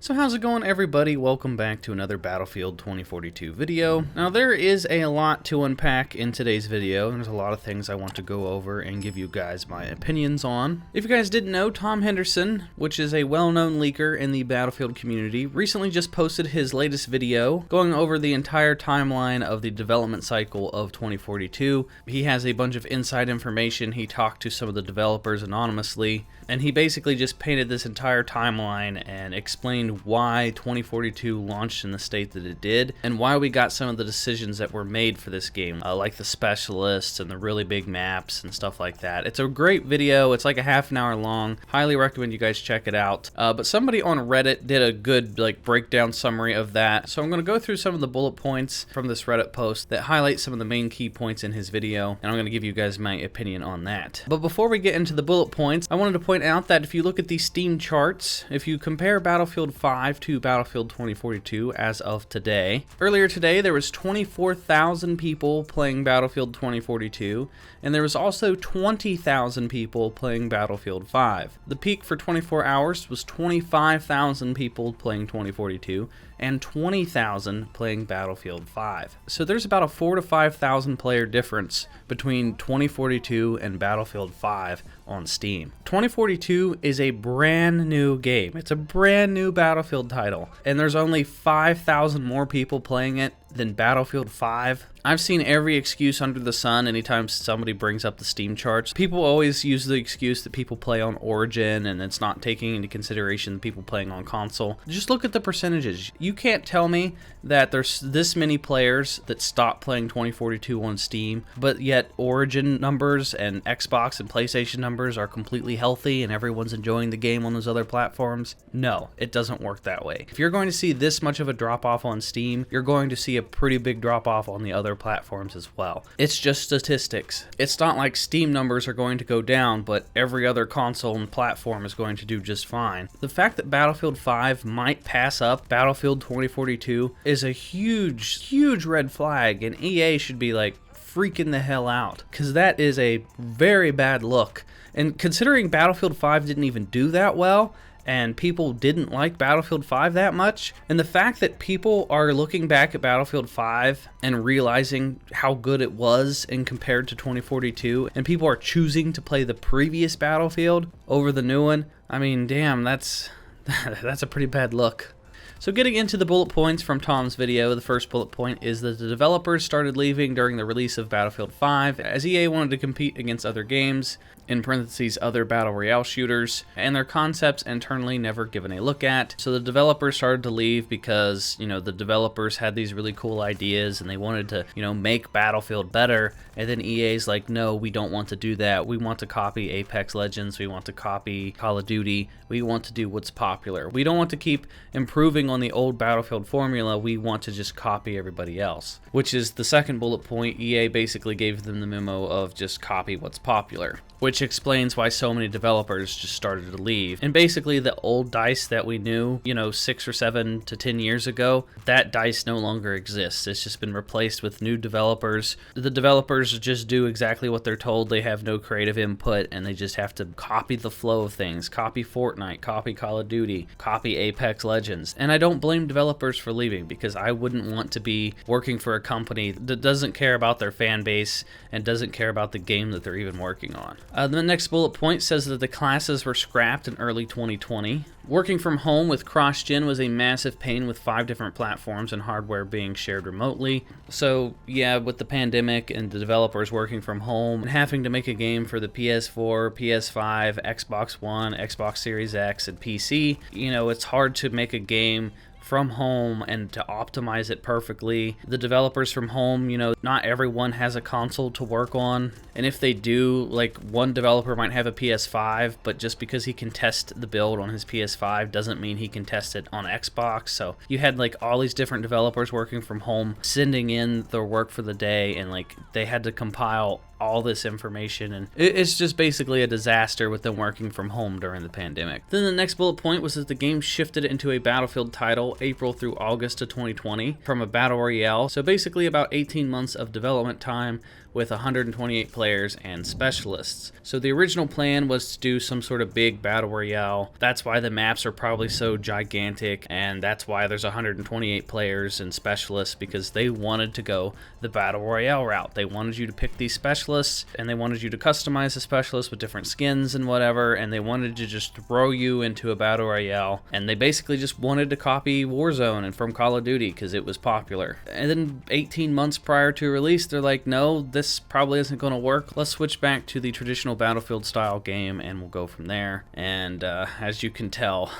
So how's it going, everybody? Welcome back to another Battlefield 2042 video. Now there is a lot to unpack in today's video. There's a lot of things I want to go over and give you guys my opinions on. If you guys didn't know, Tom Henderson, which is a well-known leaker in the Battlefield community, recently just posted his latest video going over the entire timeline of the development cycle of 2042. He has a bunch of inside information. He talked to some of the developers anonymously, and he basically just painted this entire timeline and explained why 2042 launched in the state that it did, and why we got some of the decisions that were made for this game, like the specialists and the really big maps and stuff like that. It's a great video. It's like a half an hour long. Highly recommend you guys check it out. But somebody on Reddit did a good breakdown summary of that, so I'm going to go through some of the bullet points from this Reddit post that highlight some of the main key points in his video, and I'm going to give you guys my opinion on that. But before we get into the bullet points, I wanted to point out that if you look at the Steam charts, if you compare Battlefield 5 to Battlefield 2042 as of today, earlier today there was 24,000 people playing Battlefield 2042, and there was also 20,000 people playing Battlefield 5. The peak for 24 hours was 25,000 people playing 2042 and 20,000 playing Battlefield 5. So there's about a 4,000 to 5,000 player difference between 2042 and Battlefield 5 on Steam. 2042 is a brand new game. It's a brand new Battlefield title, and there's only 5,000 more people playing it than Battlefield 5. I've seen every excuse under the sun anytime somebody brings up the Steam charts. People always use the excuse that people play on Origin and it's not taking into consideration people playing on console. Just look at the percentages. You can't tell me that there's this many players that stop playing 2042 on Steam, but yet Origin numbers and Xbox and PlayStation numbers are completely healthy and everyone's enjoying the game on those other platforms. No, it doesn't work that way. If you're going to see this much of a drop-off on Steam, you're going to see a pretty big drop-off on the other platforms as well. It's just statistics. It's not like Steam numbers are going to go down, but every other console and platform is going to do just fine. The fact that Battlefield 5 might pass up Battlefield 2042 is a huge red flag, and EA should be freaking the hell out, because that is a very bad look. And considering Battlefield 5 didn't even do that well, and people didn't like Battlefield 5 that much, and the fact that people are looking back at Battlefield 5 and realizing how good it was in compared to 2042, and people are choosing to play the previous Battlefield over the new one, I mean, damn, that's a pretty bad look. So getting into the bullet points from Tom's video, the first bullet point is that the developers started leaving during the release of Battlefield 5 as EA wanted to compete against other games, in parentheses other battle royale shooters, and their concepts internally never given a look at. So the developers started to leave because, the developers had these really cool ideas and they wanted to, make Battlefield better, and then EA's like, no, we don't want to do that. We want to copy Apex Legends, we want to copy Call of Duty, we want to do what's popular. We don't want to keep improving on the old Battlefield formula, we want to just copy everybody else. Which is the second bullet point. EA basically gave them the memo of just copy what's popular, which explains why so many developers just started to leave. And basically the old DICE that we knew, 6 or 7 to 10 years ago, that DICE no longer exists. It's just been replaced with new developers. The developers just do exactly what they're told. They have no creative input, and they just have to copy the flow of things. Copy Fortnite, copy Call of Duty, copy Apex Legends. And I don't blame developers for leaving, because I wouldn't want to be working for a company that doesn't care about their fan base and doesn't care about the game that they're even working on. The next bullet point says that the classes were scrapped in early 2020. Working from home with cross-gen was a massive pain with 5 different platforms and hardware being shared remotely. So yeah, with the pandemic and the developers working from home and having to make a game for the PS4, PS5, Xbox One, Xbox Series X, and PC, it's hard to make a game from home and to optimize it perfectly. The developers from home, not everyone has a console to work on, and if they do, one developer might have a PS5, but just because he can test the build on his PS5 doesn't mean he can test it on Xbox. So you had all these different developers working from home, sending in their work for the day, and they had to compile all this information, and it's just basically a disaster with them working from home during the pandemic. Then the next bullet point was that the game shifted into a Battlefield title April through August of 2020 from a Battle Royale, so basically about 18 months of development time with 128 players and specialists. So the original plan was to do some sort of big Battle Royale. That's why the maps are probably so gigantic, and that's why there's 128 players and specialists, because they wanted to go the Battle Royale route. They wanted you to pick these specialists, and they wanted you to customize the specialists with different skins and whatever, and they wanted to just throw you into a Battle Royale, and they basically just wanted to copy Warzone and from Call of Duty because it was popular. And then 18 months prior to release, they're like, no, this probably isn't going to work. Let's switch back to the traditional Battlefield style game and we'll go from there. And as you can tell,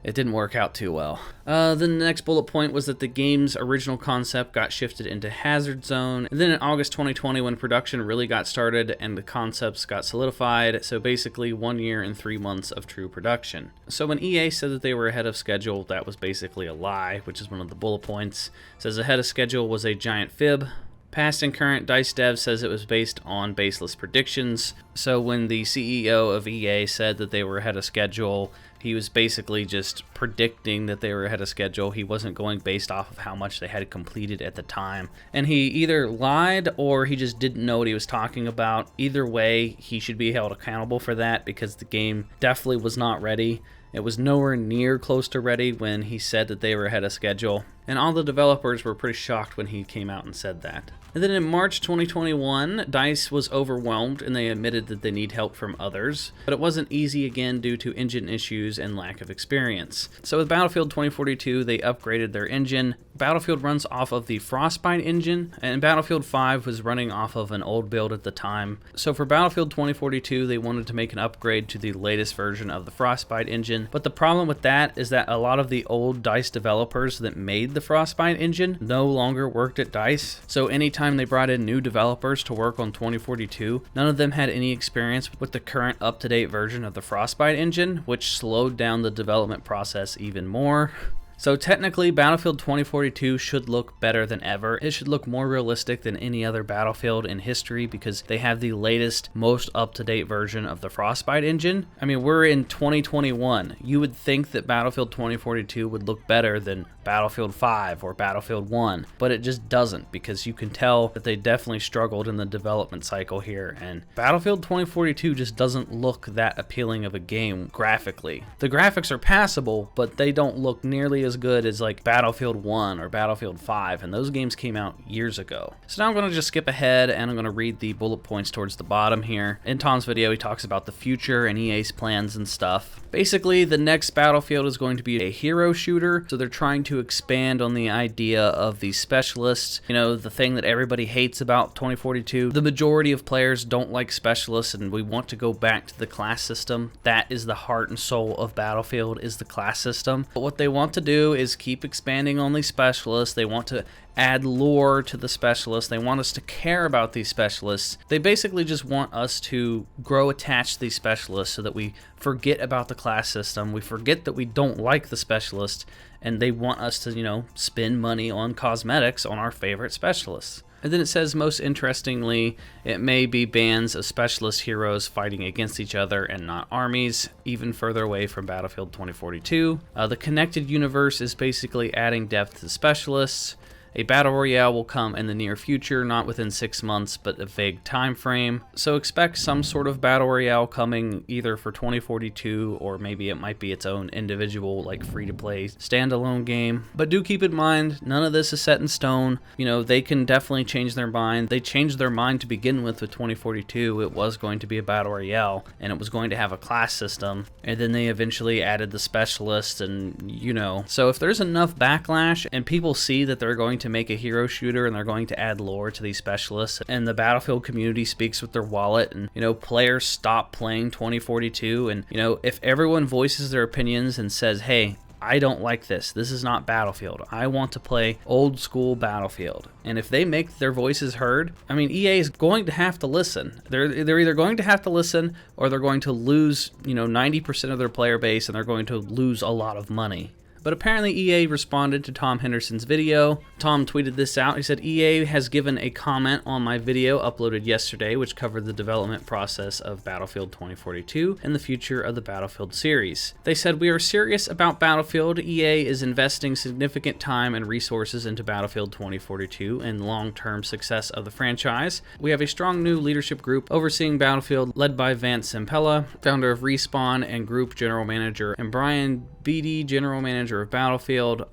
it didn't work out too well. Then the next bullet point was that the game's original concept got shifted into Hazard Zone. And then in August 2020, when production really got started and the concepts got solidified, so basically 1 year and 3 months of true production. So when EA said that they were ahead of schedule, that was basically a lie, which is one of the bullet points. It says ahead of schedule was a giant fib. Past and current DICE dev says it was based on baseless predictions. So when the CEO of EA said that they were ahead of schedule, he was basically just predicting that they were ahead of schedule. He wasn't going based off of how much they had completed at the time. And he either lied or he just didn't know what he was talking about. Either way, he should be held accountable for that, because the game definitely was not ready. It was nowhere near close to ready when he said that they were ahead of schedule. And all the developers were pretty shocked when he came out and said that. And then in March 2021, DICE was overwhelmed and they admitted that they need help from others. But it wasn't easy again due to engine issues and lack of experience. So with Battlefield 2042, they upgraded their engine. Battlefield runs off of the Frostbite engine, and Battlefield 5 was running off of an old build at the time. So for Battlefield 2042, they wanted to make an upgrade to the latest version of the Frostbite engine. But the problem with that is that a lot of the old DICE developers that made the Frostbite engine no longer worked at DICE. So anytime they brought in new developers to work on 2042, none of them had any experience with the current up-to-date version of the Frostbite engine, which slowed down the development process even more. So technically, Battlefield 2042 should look better than ever. It should look more realistic than any other Battlefield in history because they have the latest, most up-to-date version of the Frostbite engine. I mean, we're in 2021. You would think that Battlefield 2042 would look better than Battlefield 5 or Battlefield 1, but it just doesn't, because you can tell that they definitely struggled in the development cycle here, and Battlefield 2042 just doesn't look that appealing of a game graphically. The graphics are passable, but they don't look nearly as good as like Battlefield 1 or Battlefield 5, and those games came out years ago. So now I'm going to just skip ahead and I'm going to read the bullet points towards the bottom here. In Tom's video, he talks about the future and EA's plans and stuff. Basically, the next Battlefield is going to be a hero shooter, so they're trying to expand on the idea of the specialists. You know, the thing that everybody hates about 2042. The majority of players don't like specialists, and we want to go back to the class system. That is the heart and soul of Battlefield, is the class system. But what they want to do is keep expanding on these specialists. They want to add lore to the specialists. They want us to care about these specialists. They basically just want us to grow attached to these specialists so that we forget about the class system. We forget that we don't like the specialist, and they want us to, you know, spend money on cosmetics on our favorite specialists. And then it says, most interestingly, it may be bands of specialist heroes fighting against each other and not armies, even further away from Battlefield 2042. The connected universe is basically adding depth to specialists. A Battle Royale will come in the near future, not within 6 months, but a vague time frame. So expect some sort of Battle Royale coming either for 2042, or maybe it might be its own individual, like free-to-play standalone game. But do keep in mind, none of this is set in stone. You know, they can definitely change their mind. They changed their mind to begin with 2042. It was going to be a Battle Royale, and it was going to have a class system. And then they eventually added the specialists, and you know. So if there's enough backlash, and people see that they're going to make a hero shooter and they're going to add lore to these specialists, and the Battlefield community speaks with their wallet, and you know, players stop playing 2042, and you know, if everyone voices their opinions and says, hey, I don't like this. This is not Battlefield. I want to play old school Battlefield. And if they make their voices heard, I mean, EA is going to have to listen. They're either going to have to listen, or they're going to lose, you know, 90% of their player base, and they're going to lose a lot of money. But apparently EA responded to Tom Henderson's video. Tom tweeted this out. He said, EA has given a comment on my video uploaded yesterday, which covered the development process of Battlefield 2042 and the future of the Battlefield series. They said, we are serious about Battlefield. EA is investing significant time and resources into Battlefield 2042 and long-term success of the franchise. We have a strong new leadership group overseeing Battlefield led by Vance Zampella, founder of Respawn and group general manager, and Brian Beattie, general manager of Battlefield.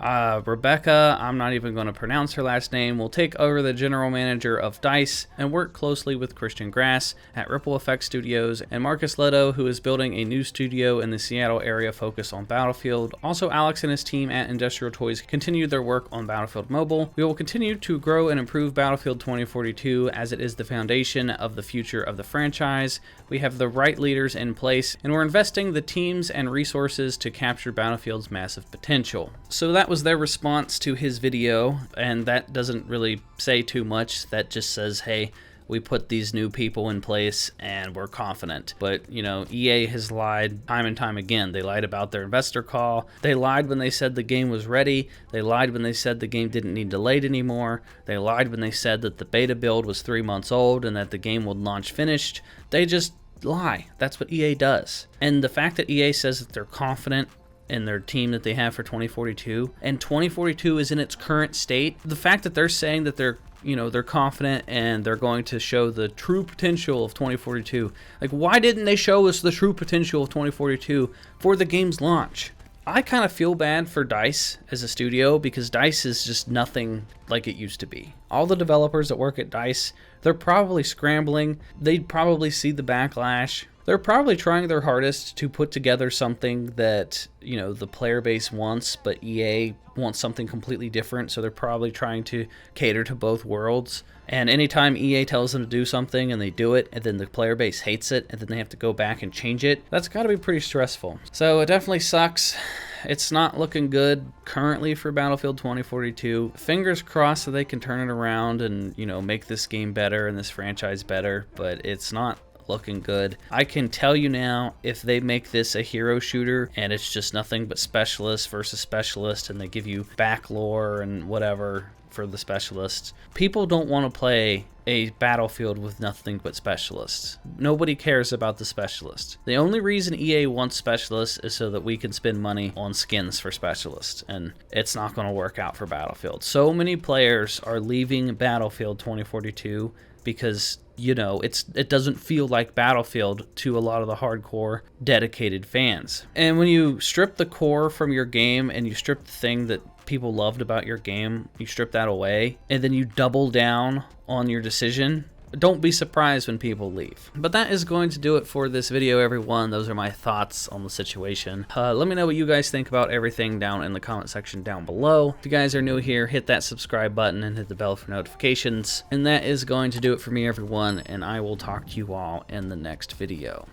Rebecca, I'm not even going to pronounce her last name, will take over the general manager of DICE and work closely with Christian Grass at Ripple Effect Studios and Marcus Leto, who is building a new studio in the Seattle area focused on Battlefield. Also, Alex and his team at Industrial Toys continued their work on Battlefield Mobile. We will continue to grow and improve Battlefield 2042 as it is the foundation of the future of the franchise. We have the right leaders in place, and we're investing the teams and resources to capture Battlefield's massive potential. So that was their response to his video, and that doesn't really say too much. That just says, hey, we put these new people in place and we're confident. But, you know, EA has lied time and time again. They lied about their investor call. They lied when they said the game was ready. They lied when they said the game didn't need delayed anymore. They lied when they said that the beta build was 3 months old and that the game would launch finished. They just lie. That's what EA does. And the fact that EA says that they're confident in their team that they have for 2042, and 2042 is in its current state, the fact that they're saying that they're confident and they're going to show the true potential of 2042. Like, why didn't they show us the true potential of 2042 for the game's launch? I kind of feel bad for DICE as a studio because DICE is just nothing like it used to be. All the developers that work at DICE, they're probably scrambling. They'd probably see the backlash. They're probably trying their hardest to put together something that, you know, the player base wants, but EA wants something completely different, so they're probably trying to cater to both worlds. And anytime EA tells them to do something and they do it, and then the player base hates it, and then they have to go back and change it, that's got to be pretty stressful. So it definitely sucks. It's not looking good currently for Battlefield 2042. Fingers crossed that they can turn it around and, you know, make this game better and this franchise better, but it's not looking good. I can tell you now, if they make this a hero shooter and it's just nothing but specialist versus specialist and they give you back lore and whatever for the specialists, people don't want to play a Battlefield with nothing but specialists. Nobody cares about the specialists. The only reason EA wants specialists is so that we can spend money on skins for specialists, and it's not going to work out for Battlefield. So many players are leaving Battlefield 2042 because, you know, it doesn't feel like Battlefield to a lot of the hardcore dedicated fans. And when you strip the core from your game and you strip the thing that people loved about your game, you strip that away, and then you double down on your decision, don't be surprised when people leave. But that is going to do it for this video, everyone. Those are my thoughts on the situation. Let me know what you guys think about everything down in the comment section down below. If you guys are new here, hit that subscribe button and hit the bell for notifications. And that is going to do it for me, everyone, and I will talk to you all in the next video.